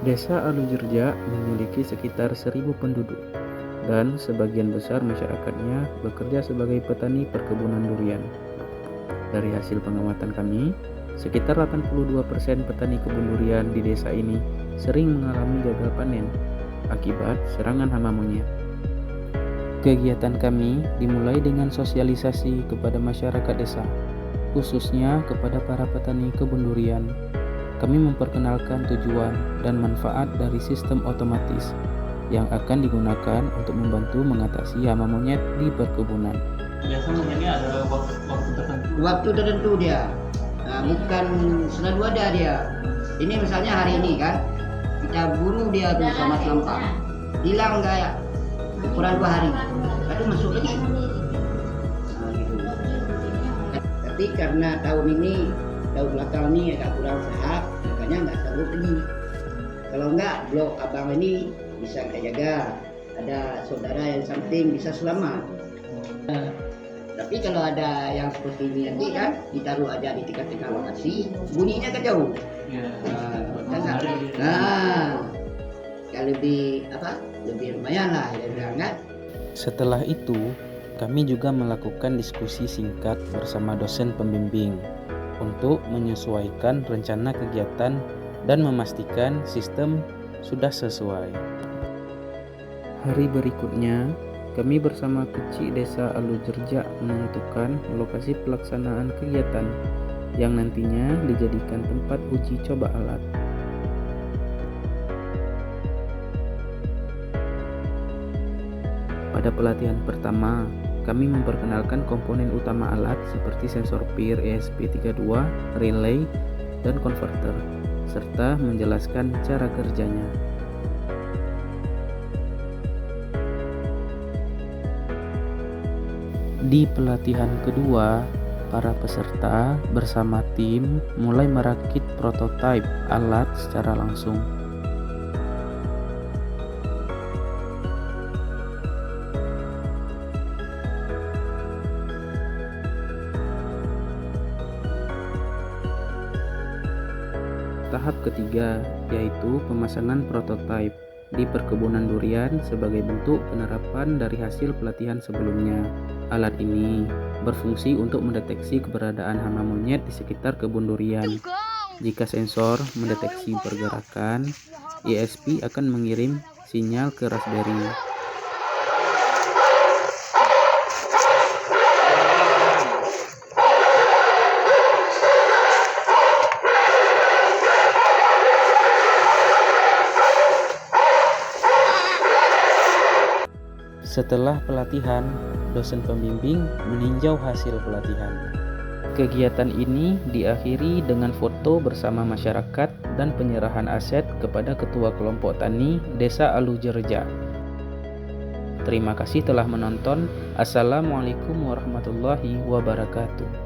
Desa Alujerja memiliki sekitar 1.000 penduduk dan sebagian besar masyarakatnya bekerja sebagai petani perkebunan durian. Dari hasil pengamatan kami, sekitar 82% petani kebun durian di desa ini sering mengalami gagal panen akibat serangan hama monyet. Kegiatan kami dimulai dengan sosialisasi kepada masyarakat desa, khususnya kepada para petani kebun durian. Kami memperkenalkan tujuan dan manfaat dari sistem otomatis yang akan digunakan untuk membantu mengatasi hama monyet di perkebunan. Biasanya ini ada waktu tertentu. Waktu tertentu dia, bukan selalu ada dia. Ini misalnya hari ini kan, kita bunuh dia tuh sama selampang, hilang gak kurang 2 hari, lalu masuk lagi. Gitu. Tapi karena tahun belakang ini agak kurang sehat, makanya nggak selalu pergi. Kalau nggak, blok abang ini bisa kita jaga. Ada saudara yang samping bisa selamat. Tapi kalau ada yang seperti ini nanti kan ditaruh aja di tengah-tengah lokasi, bunyinya kan jauh. Lebih lumayan lah ya bilang kan. Setelah itu, kami juga melakukan diskusi singkat bersama dosen pembimbing untuk menyesuaikan rencana kegiatan dan memastikan sistem sudah sesuai. Hari berikutnya, kami bersama kecil desa Alujerja menentukan lokasi pelaksanaan kegiatan yang nantinya dijadikan tempat uji coba alat. Pada pelatihan pertama, kami memperkenalkan komponen utama alat seperti sensor PIR ESP32, relay, dan konverter, serta menjelaskan cara kerjanya. Di pelatihan kedua, para peserta bersama tim mulai merakit prototipe alat secara langsung. Tahap ketiga yaitu pemasangan prototipe di perkebunan durian sebagai bentuk penerapan dari hasil pelatihan sebelumnya. Alat ini berfungsi untuk mendeteksi keberadaan hama monyet di sekitar kebun durian. Jika sensor mendeteksi pergerakan, ESP akan mengirim sinyal ke Raspberry. Setelah pelatihan, dosen pembimbing meninjau hasil pelatihan. Kegiatan ini diakhiri dengan foto bersama masyarakat dan penyerahan aset kepada Ketua Kelompok Tani Desa Alujerja. Terima kasih telah menonton. Assalamualaikum warahmatullahi wabarakatuh.